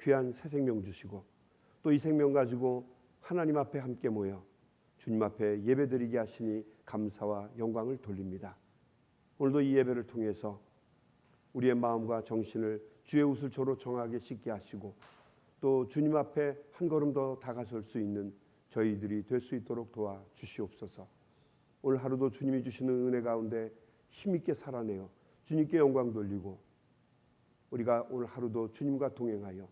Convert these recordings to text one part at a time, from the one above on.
귀한 새 생명 주시고 또 이 생명 가지고 하나님 앞에 함께 모여 주님 앞에 예배드리게 하시니 감사와 영광을 돌립니다. 오늘도 이 예배를 통해서 우리의 마음과 정신을 주의 우슬초로 정하게 씻게 하시고 또 주님 앞에 한 걸음 더 다가설 수 있는 저희들이 될 수 있도록 도와 주시옵소서. 오늘 하루도 주님이 주시는 은혜 가운데 힘있게 살아내어 주님께 영광 돌리고 우리가 오늘 하루도 주님과 동행하여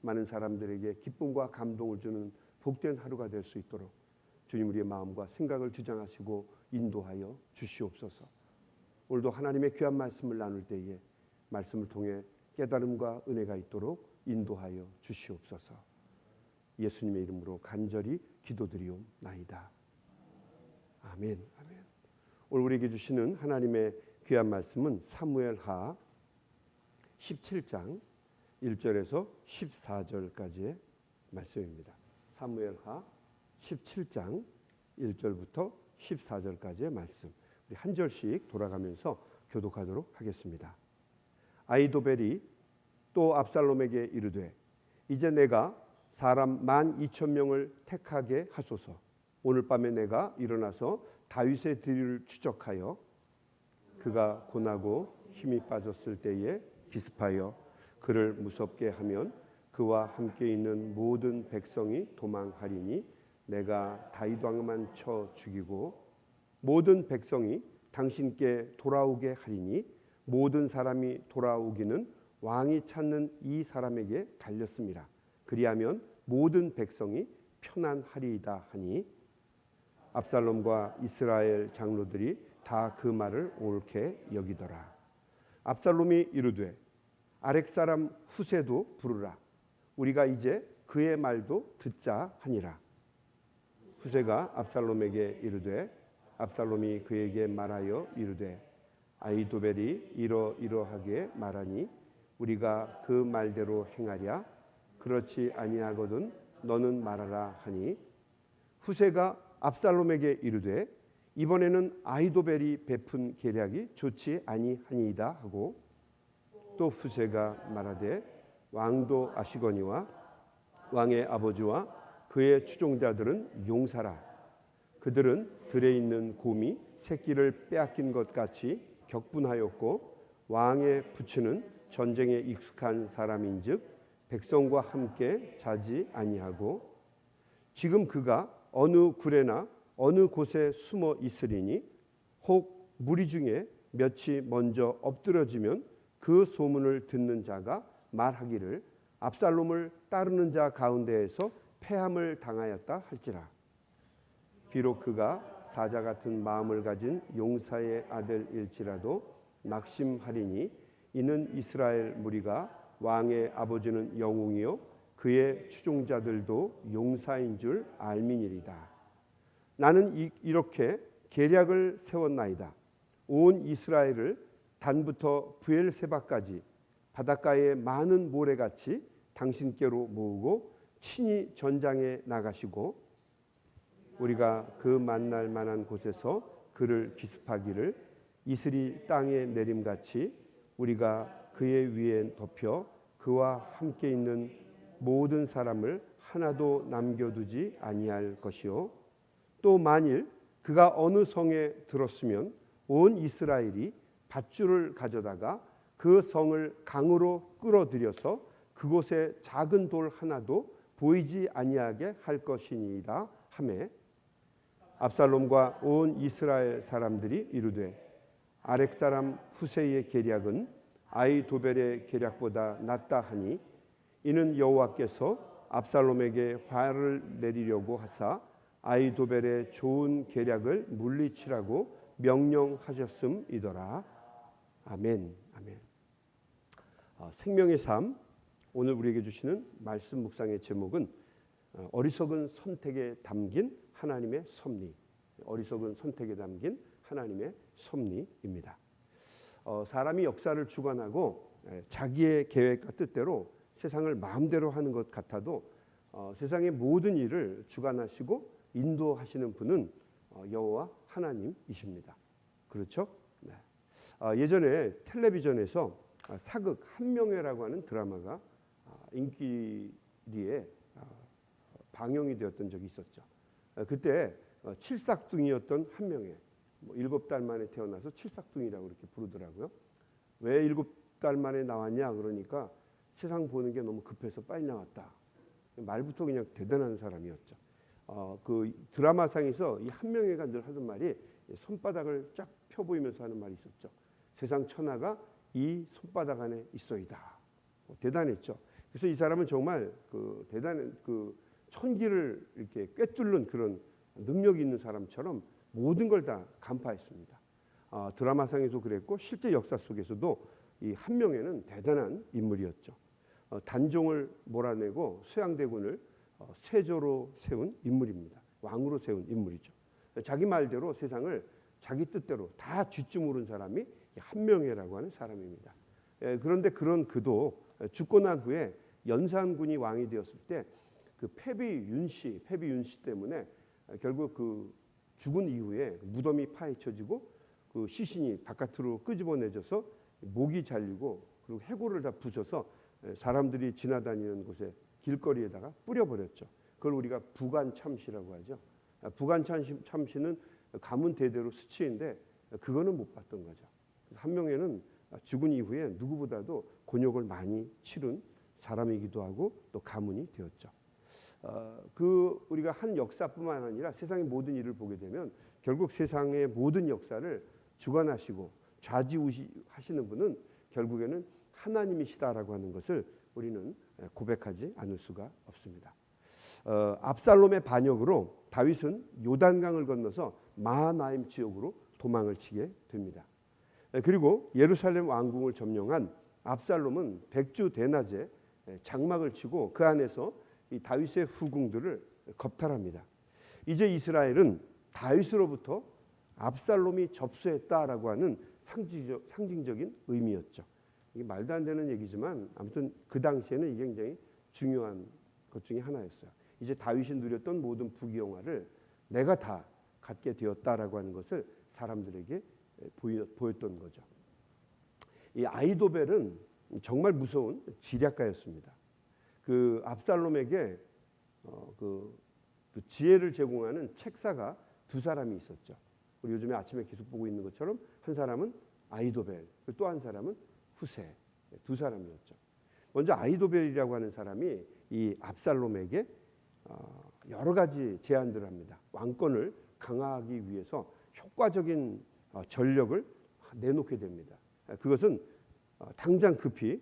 많은 사람들에게 기쁨과 감동을 주는 복된 하루가 될 수 있도록 주님 우리의 마음과 생각을 주장하시고 인도하여 주시옵소서. 오늘도 하나님의 귀한 말씀을 나눌 때에 말씀을 통해 깨달음과 은혜가 있도록 인도하여 주시옵소서. 예수님의 이름으로 간절히 기도드리옵나이다. 아멘. 아멘. 오늘 우리에게 주시는 하나님의 귀한 말씀은 사무엘하 17장 1절에서 14절까지의 말씀입니다. 사무엘하 17장 1절부터 14절까지의 말씀. 우리 한 절씩 돌아가면서 교독하도록 하겠습니다. 아히도벨이 또 압살롬에게 이르되 이제 내가 사람 12,000명을 택하게 하소서. 오늘 밤에 내가 일어나서 다윗의 뒤를 추적하여 그가 고나고 힘이 빠졌을 때에 기습하여 그를 무섭게 하면 그와 함께 있는 모든 백성이 도망하리니 내가 다윗 왕만 쳐 죽이고 모든 백성이 당신께 돌아오게 하리니 모든 사람이 돌아오기는 왕이 찾는 이 사람에게 달렸습니다. 그리하면 모든 백성이 편안하리이다 하니 압살롬과 이스라엘 장로들이 다 그 말을 옳게 여기더라. 압살롬이 이르되 아렉 사람 후세도 부르라. 우리가 이제 그의 말도 듣자 하니라. 후세가 압살롬에게 이르되 압살롬이 그에게 말하여 이르되 아히도벨이 이러이러하게 말하니 우리가 그 말대로 행하랴. 그렇지 아니하거든 너는 말하라 하니 후세가 압살롬에게 이르되 이번에는 아히도벨이 베푼 계략이 좋지 아니하니이다 하고 또 후세가 말하되 왕도 아시거니와 왕의 아버지와 그의 추종자들은 용사라. 그들은 들에 있는 곰이 새끼를 빼앗긴 것 같이 격분하였고 왕의 부추는 전쟁에 익숙한 사람인즉 백성과 함께 자지 아니하고 지금 그가 어느 굴에나 어느 곳에 숨어 있으리니 혹 무리 중에 몇이 먼저 엎드러지면 그 소문을 듣는 자가 말하기를 압살롬을 따르는 자 가운데에서 패함을 당하였다 할지라. 비록 그가 사자 같은 마음을 가진 용사의 아들일지라도 낙심하리니 이는 이스라엘 무리가 왕의 아버지는 영웅이요 그의 추종자들도 용사인 줄 알미니리다. 나는 이렇게 계략을 세웠나이다. 온 이스라엘을 단부터 부엘세바까지 바닷가의 많은 모래같이 당신께로 모으고 친히 전장에 나가시고 우리가 그 만날 만한 곳에서 그를 기습하기를 이슬이 땅에 내림같이 우리가 그의 위에 덮여 그와 함께 있는 모든 사람을 하나도 남겨두지 아니할 것이요 또 만일 그가 어느 성에 들었으면 온 이스라엘이 밧줄을 가져다가 그 성을 강으로 끌어들여서 그곳에 작은 돌 하나도 보이지 아니하게 할 것이니이다 하매 압살롬과 온 이스라엘 사람들이 이르되 아렉 사람 후세의 계략은 아히도벨의 계략보다 낫다 하니 이는 여호와께서 압살롬에게 화를 내리려고 하사 아히도벨의 좋은 계략을 물리치라고 명령하셨음이더라. 아멘. 아멘. 생명의 삶, 오늘 우리에게 주시는 말씀 묵상의 제목은 어리석은 선택에 담긴 하나님의 섭리. 어리석은 선택에 담긴 하나님의 섭리입니다. 사람이 역사를 주관하고 자기의 계획과 뜻대로 세상을 마음대로 하는 것 같아도 세상의 모든 일을 주관하시고 인도하시는 분은 여호와 하나님이십니다. 그렇죠? 네. 예전에 텔레비전에서 사극 한명회라고 하는 드라마가 인기리에 방영이 되었던 적이 있었죠. 그때 칠삭둥이였던 한 명의 7달 만에 태어나서 칠삭둥이라고 이렇게 부르더라고요. 왜 7달 만에 나왔냐 그러니까 세상 보는 게 너무 급해서 빨리 나왔다. 말부터 그냥 대단한 사람이었죠. 그 드라마상에서 이 한명회가 늘 하던 말이 손바닥을 쫙 펴 보이면서 하는 말이 있었죠. 세상 천하가 이 손바닥 안에 있어이다. 대단했죠. 그래서 이 사람은 정말 그 대단한 그 천기를 이렇게 꿰뚫는 그런 능력이 있는 사람처럼 모든 걸 다 간파했습니다. 드라마상에서 그랬고 실제 역사 속에서도 이 한명회는 대단한 인물이었죠. 단종을 몰아내고 수양대군을 세조로 세운 인물입니다. 왕으로 세운 인물이죠. 자기 말대로 세상을 자기 뜻대로 다 쥐쭈무른 사람이 한명회라고 하는 사람입니다. 그런데 그런 그도 죽고 난 후에 연산군이 왕이 되었을 때 그 패비윤씨 때문에 결국 그 죽은 이후에 무덤이 파헤쳐지고 그 시신이 바깥으로 끄집어내져서 목이 잘리고 그리고 해골을 다 부숴서 사람들이 지나다니는 곳에 길거리에다가 뿌려버렸죠. 그걸 우리가 부관참시라고 하죠. 부관참시는 가문 대대로 수치인데 그거는 못 봤던 거죠. 한명회는 죽은 이후에 누구보다도 곤욕을 많이 치른 사람이기도 하고 또 가문이 되었죠. 그 우리가 한 역사뿐만 아니라 세상의 모든 일을 보게 되면 결국 세상의 모든 역사를 주관하시고 좌지우지하시는 분은 결국에는 하나님이시다라고 하는 것을 우리는 고백하지 않을 수가 없습니다. 압살롬의 반역으로 다윗은 요단강을 건너서 마하나임 지역으로 도망을 치게 됩니다. 그리고 예루살렘 왕궁을 점령한 압살롬은 백주 대낮에 장막을 치고 그 안에서 이 다윗의 후궁들을 겁탈합니다. 이제 이스라엘은 다윗으로부터 압살롬이 접수했다라고 하는 상징적인 의미였죠. 이게 말도 안 되는 얘기지만 아무튼 그 당시에는 이게 굉장히 중요한 것 중에 하나였어요. 이제 다윗이 누렸던 모든 부귀영화를 내가 다 갖게 되었다라고 하는 것을 사람들에게 보였던 거죠. 이 아히도벨은 정말 무서운 지략가였습니다. 그 압살롬에게 그 지혜를 제공하는 책사가 두 사람이 있었죠. 우리 요즘에 아침에 계속 보고 있는 것처럼 한 사람은 아히도벨, 또 한 사람은 후세, 두 사람이었죠. 먼저 아히도벨이라고 하는 사람이 이 압살롬에게 여러 가지 제안들을 합니다. 왕권을 강화하기 위해서 효과적인 전력을 내놓게 됩니다. 그것은 당장 급히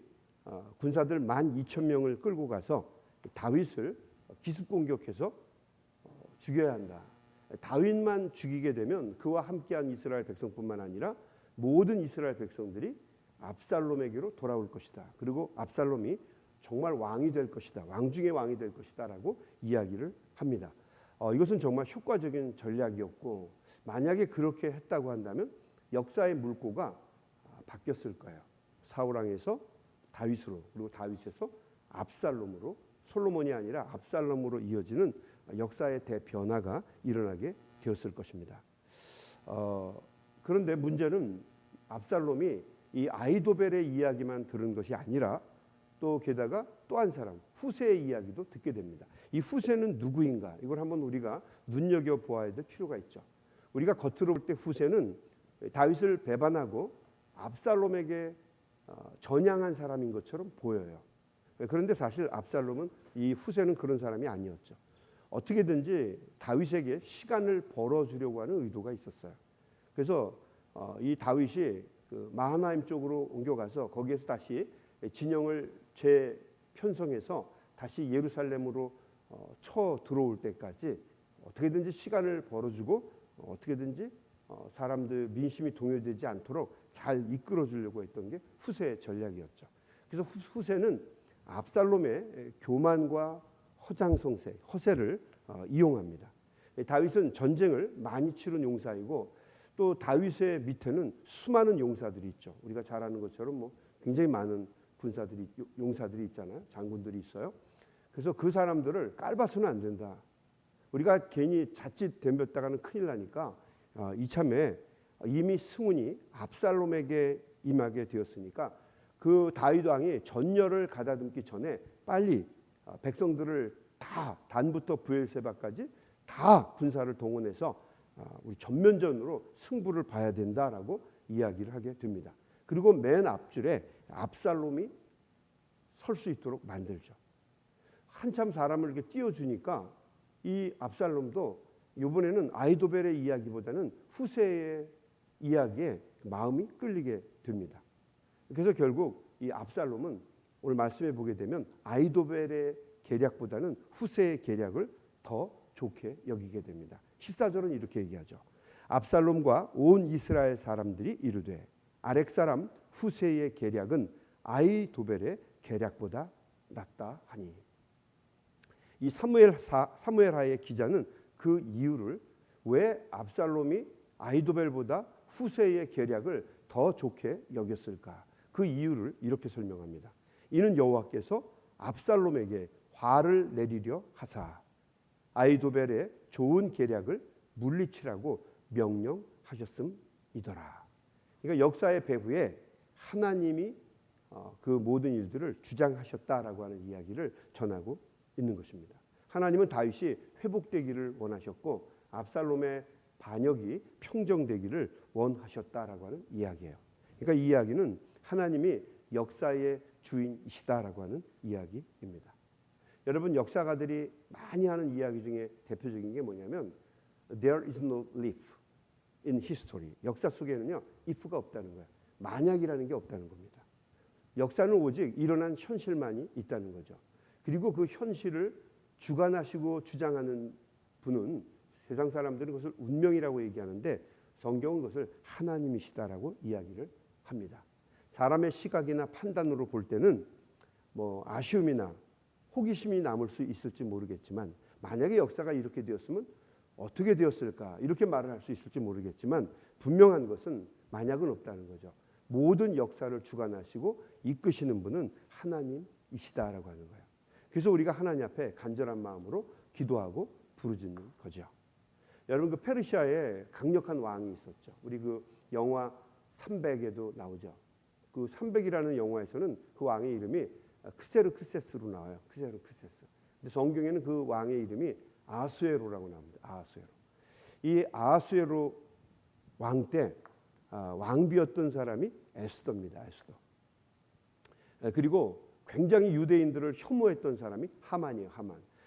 군사들 12,000명을 끌고 가서 다윗을 기습 공격해서 죽여야 한다. 다윗만 죽이게 되면 그와 함께한 이스라엘 백성뿐만 아니라 모든 이스라엘 백성들이 압살롬에게로 돌아올 것이다. 그리고 압살롬이 정말 왕이 될 것이다. 왕 중의 왕이 될 것이다라고 이야기를 합니다. 이것은 정말 효과적인 전략이었고 만약에 그렇게 했다고 한다면 역사의 물꼬가 바뀌었을 거예요. 사울 왕에서 다윗으로 그리고 다윗에서 압살롬으로 솔로몬이 아니라 압살롬으로 이어지는 역사의 대변화가 일어나게 되었을 것입니다. 그런데 문제는 압살롬이 이 아히도벨의 이야기만 들은 것이 아니라 또 게다가 또 한 사람 후세의 이야기도 듣게 됩니다. 이 후세는 누구인가? 이걸 한번 우리가 눈여겨보아야 될 필요가 있죠. 우리가 겉으로 볼 때 후세는 다윗을 배반하고 압살롬에게 전향한 사람인 것처럼 보여요. 그런데 사실 압살롬은 이 후세는 그런 사람이 아니었죠. 어떻게든지 다윗에게 시간을 벌어주려고 하는 의도가 있었어요. 그래서 이 다윗이 그 마하나임 쪽으로 옮겨가서 거기에서 다시 진영을 재편성해서 다시 예루살렘으로 쳐 들어올 때까지 어떻게든지 시간을 벌어주고 어떻게든지 사람들 민심이 동요되지 않도록 잘 이끌어주려고 했던 게 후세의 전략이었죠. 그래서 후세는 압살롬의 교만과 허장성세, 허세를 이용합니다. 다윗은 전쟁을 많이 치른 용사이고 또 다윗의 밑에는 수많은 용사들이 있죠. 우리가 잘 아는 것처럼 뭐 굉장히 많은 군사들이 용사들이 있잖아요. 장군들이 있어요. 그래서 그 사람들을 깔봐서는 안 된다. 우리가 괜히 자칫 덤볐다가는 큰일 나니까 이참에 이미 승훈이 압살롬에게 임하게 되었으니까 그 다윗 왕이 전열을 가다듬기 전에 빨리 백성들을 다 단부터 브엘세바까지 다 군사를 동원해서 우리 전면전으로 승부를 봐야 된다라고 이야기를 하게 됩니다. 그리고 맨 앞줄에 압살롬이 설 수 있도록 만들죠. 한참 사람을 이렇게 띄워주니까 이 압살롬도 이번에는 아히도벨의 이야기보다는 후세의 이야기에 마음이 끌리게 됩니다. 그래서 결국 이 압살롬은 오늘 말씀해 보게 되면 아히도벨의 계략보다는 후세의 계략을 더 좋게 여기게 됩니다. 14절은 이렇게 얘기하죠. 압살롬과 온 이스라엘 사람들이 이르되 아렉 사람 후세의 계략은 아히도벨의 계략보다 낫다 하니. 이 사무엘하의 기자는 그 이유를 왜 압살롬이 아히도벨보다 후세의 계략을 더 좋게 여겼을까? 그 이유를 이렇게 설명합니다. 이는 여호와께서 압살롬에게 화를 내리려 하사 아히도벨의 좋은 계략을 물리치라고 명령하셨음이더라. 그러니까 역사의 배후에 하나님이 그 모든 일들을 주장하셨다라고 하는 이야기를 전하고 있는 것입니다. 하나님은 다윗이 회복되기를 원하셨고 압살롬의 반역이 평정되기를 원하셨다라고 하는 이야기예요. 그러니까 이 이야기는 하나님이 역사의 주인이시다라고 하는 이야기입니다. 여러분, 역사가들이 많이 하는 이야기 중에 대표적인 게 뭐냐면 There is no if in history. 역사 속에는요 if가 없다는 거예요. 만약이라는 게 없다는 겁니다. 역사는 오직 일어난 현실만이 있다는 거죠. 그리고 그 현실을 주관하시고 주장하는 분은 세상 사람들은 그것을 운명이라고 얘기하는데 성경은 그것을 하나님이시다라고 이야기를 합니다. 사람의 시각이나 판단으로 볼 때는 뭐 아쉬움이나 호기심이 남을 수 있을지 모르겠지만 만약에 역사가 이렇게 되었으면 어떻게 되었을까 이렇게 말을 할 수 있을지 모르겠지만 분명한 것은 만약은 없다는 거죠. 모든 역사를 주관하시고 이끄시는 분은 하나님이시다라고 하는 거예요. 그래서 우리가 하나님 앞에 간절한 마음으로 기도하고 부르짖는 거죠. 여러분, 그 페르시아에 강력한 왕이 있었죠. 우리 그 영화 300에도 나오죠. 그 300이라는 영화에서는 그 왕의 이름이 크세르크세스로 나와요. 크세르크세스. 근데 성경에는 그 왕의 이름이 아수에로라고 나옵니다. 아수에로. 이 아수에로 왕 때 왕비였던 사람이 에스더입니다. 에스더. 그리고 굉장히 유대인들을 혐오했던 사람이 하만이에요.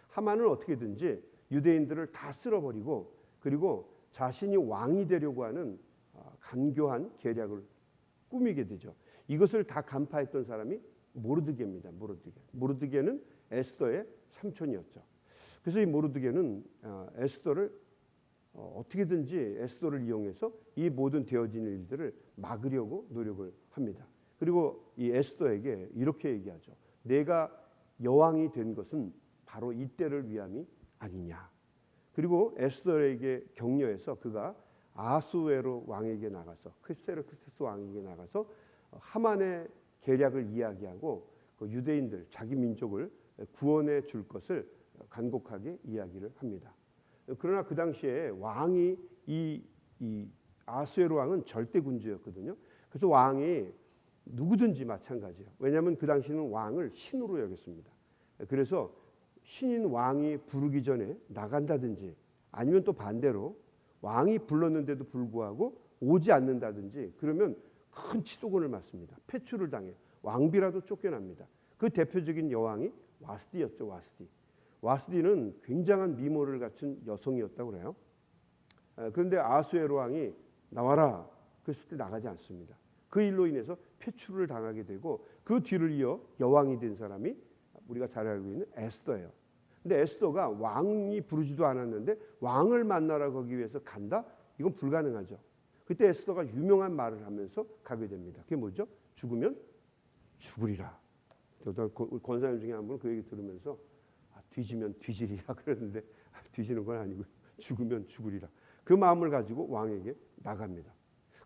하만은 어떻게든지 유대인들을 다 쓸어버리고 그리고 자신이 왕이 되려고 하는 간교한 계략을 꾸미게 되죠. 이것을 다 간파했던 사람이 모르드게입니다. 모르드게는 에스더의 삼촌이었죠. 그래서 이 모르드게는 에스더를 어떻게든지 에스더를 이용해서 이 모든 되어진 일들을 막으려고 노력을 합니다. 그리고 이 에스더에게 이렇게 얘기하죠. 내가 여왕이 된 것은 바로 이때를 위함이 아니냐. 그리고 에스더에게 격려해서 그가 아수에로 왕에게 나가서 크세르크세스 왕에게 나가서 하만의 계략을 이야기하고 그 유대인들 자기 민족을 구원해 줄 것을 간곡하게 이야기를 합니다. 그러나 그 당시에 왕이 이 아수에로 왕은 절대 군주였거든요. 그래서 왕이 누구든지 마찬가지예요. 왜냐하면 그 당시는 왕을 신으로 여겼습니다. 그래서 신인 왕이 부르기 전에 나간다든지 아니면 또 반대로 왕이 불렀는데도 불구하고 오지 않는다든지 그러면 큰 치도곤을 맞습니다. 폐출을 당해 왕비라도 쫓겨납니다. 그 대표적인 여왕이 와스디였죠. 와스디는 굉장한 미모를 갖춘 여성이었다고 그래요. 그런데 아수에로 왕이 나와라 그랬을 때 나가지 않습니다. 그 일로 인해서 폐출을 당하게 되고 그 뒤를 이어 여왕이 된 사람이 우리가 잘 알고 있는 에스더예요. 근데 에스더가 왕이 부르지도 않았는데 왕을 만나러 가기 위해서 간다? 이건 불가능하죠. 그때 에스더가 유명한 말을 하면서 가게 됩니다. 그게 뭐죠? 죽으면 죽으리라. 권사님 중에 한 분은 그 얘기 들으면서 뒤지면 뒤지리라 그랬는데 뒤지는 건 아니고 죽으면 죽으리라. 그 마음을 가지고 왕에게 나갑니다.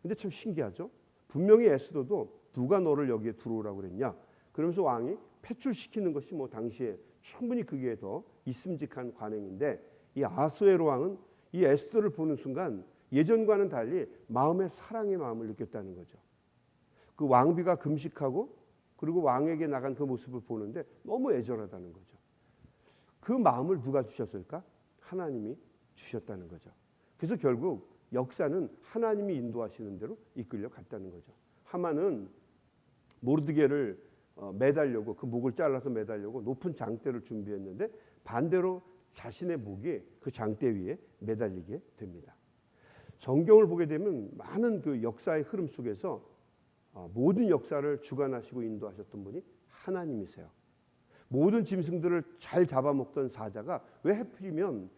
근데 참 신기하죠? 분명히 에스더도 누가 너를 여기에 들어오라고 그랬냐? 그러면서 왕이 폐출시키는 것이 뭐 당시에 충분히 그게 더 있음직한 관행인데 이 아수에로 왕은 이 에스더를 보는 순간 예전과는 달리 마음의 사랑의 마음을 느꼈다는 거죠. 그 왕비가 금식하고 그리고 왕에게 나간 그 모습을 보는데 너무 애절하다는 거죠. 그 마음을 누가 주셨을까? 하나님이 주셨다는 거죠. 그래서 결국 역사는 하나님이 인도하시는 대로 이끌려 갔다는 거죠. 하만은 모르드게를 매달려고, 그 목을 잘라서 매달려고 높은 장대를 준비했는데 반대로 자신의 목이 그 장대 위에 매달리게 됩니다. 성경을 보게 되면 많은 그 역사의 흐름 속에서 모든 역사를 주관하시고 인도하셨던 분이 하나님이세요. 모든 짐승들을 잘 잡아먹던 사자가 왜 하필이면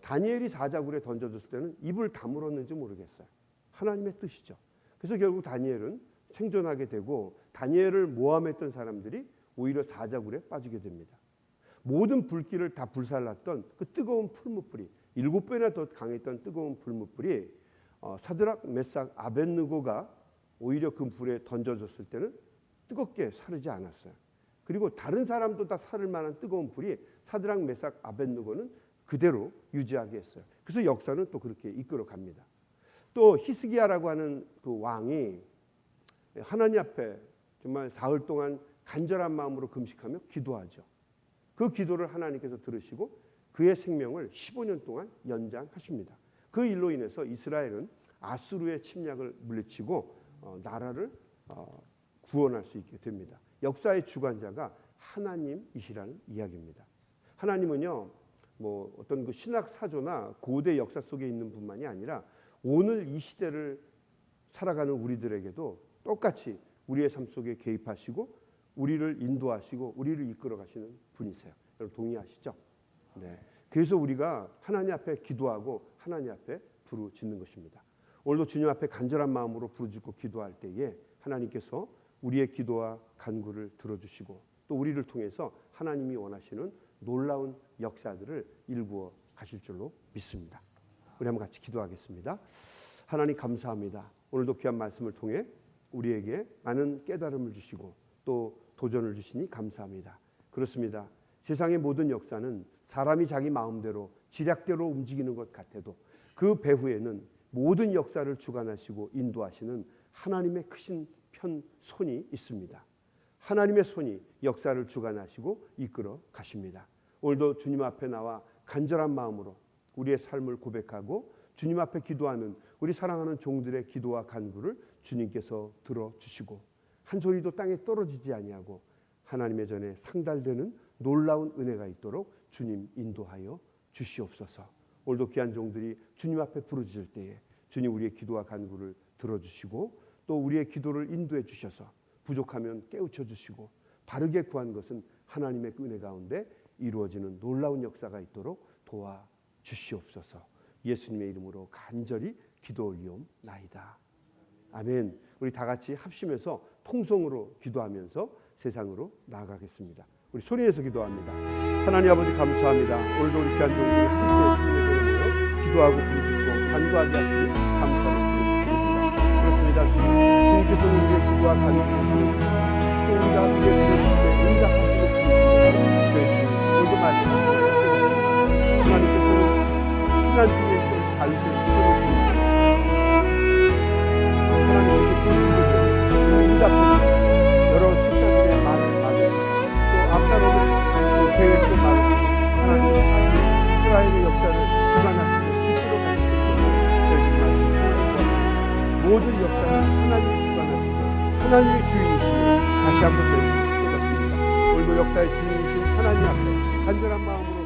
다니엘이 사자굴에 던져졌을 때는 입을 다물었는지 모르겠어요. 하나님의 뜻이죠. 그래서 결국 다니엘은 생존하게 되고 다니엘을 모함했던 사람들이 오히려 사자굴에 빠지게 됩니다. 모든 불길을 다 불살랐던 그 뜨거운 풀무불이 7배나 더 강했던 뜨거운 불무불이 사드락, 메삭, 아벳느고가 오히려 그 불에 던져졌을 때는 뜨겁게 사르지 않았어요. 그리고 다른 사람도 다 사를 만한 뜨거운 불이 사드락, 메삭, 아벳느고는 그대로 유지하게 했어요. 그래서 역사는 또 그렇게 이끌어 갑니다. 또 히스기야라고 하는 그 왕이 하나님 앞에 정말 사흘 동안 간절한 마음으로 금식하며 기도하죠. 그 기도를 하나님께서 들으시고 그의 생명을 15년 동안 연장하십니다. 그 일로 인해서 이스라엘은 아수르의 침략을 물리치고 나라를 구원할 수 있게 됩니다. 역사의 주관자가 하나님이시라는 이야기입니다. 하나님은요, 뭐 어떤 그 신학 사조나 고대 역사 속에 있는 분만이 아니라 오늘 이 시대를 살아가는 우리들에게도 똑같이 우리의 삶 속에 개입하시고 우리를 인도하시고 우리를 이끌어 가시는 분이세요. 여러분 동의하시죠? 네. 그래서 우리가 하나님 앞에 기도하고 하나님 앞에 부르짖는 것입니다. 오늘도 주님 앞에 간절한 마음으로 부르짖고 기도할 때에 하나님께서 우리의 기도와 간구를 들어주시고 또 우리를 통해서 하나님이 원하시는 놀라운 역사들을 일구어 가실 줄로 믿습니다. 우리 한번 같이 기도하겠습니다. 하나님 감사합니다. 오늘도 귀한 말씀을 통해 우리에게 많은 깨달음을 주시고 또 도전을 주시니 감사합니다. 그렇습니다. 세상의 모든 역사는 사람이 자기 마음대로 지략대로 움직이는 것 같아도 그 배후에는 모든 역사를 주관하시고 인도하시는 하나님의 크신 손이 있습니다. 하나님의 손이 역사를 주관하시고 이끌어 가십니다. 오늘도 주님 앞에 나와 간절한 마음으로 우리의 삶을 고백하고 주님 앞에 기도하는 우리 사랑하는 종들의 기도와 간구를 주님께서 들어주시고 한 소리도 땅에 떨어지지 아니하고 하나님의 전에 상달되는 놀라운 은혜가 있도록 주님 인도하여 주시옵소서. 오늘도 귀한 종들이 주님 앞에 부르짖을 때에 주님 우리의 기도와 간구를 들어주시고 또 우리의 기도를 인도해 주셔서 부족하면 깨우쳐 주시고 바르게 구한 것은 하나님의 은혜 가운데 이루어지는 놀라운 역사가 있도록 도와주시옵소서. 예수님의 이름으로 간절히 기도 올리옵나이다. 아멘. 우리 다 같이 합심해서 통성으로 기도하면서 세상으로 나아가겠습니다. 우리 소리내서 기도합니다. 하나님 아버지 감사합니다. 오늘도 우리 귀한 종들이 함께 주님의 전에 모여 기도하고 부르짖고 간구하게 하시니 감사를 드립니다. 그렇습니다. 주님께서는 우리의 기도와 간구를 들어주시고 또 우리가 우리의 부르짖을 때 응답하시는 분이시고 오늘도 말씀하시고 하나님께서는 피난 중에 있던 다윗의 손을 주시고 하나님께서 그 기도를 응답해 여러 책사들의 말을 또 압살롬의 계획도 말을 하나님의 이스라엘의 역사를 주관하시는 이끌어가시는 저희 말씀을 모든 역사는 하나님이 주관하시고 하나님이 주인이시니 다시 한번 저희들이 깨닫습니다. 오늘도 역사의 주인이신 하나님 앞에 간절한 마음으로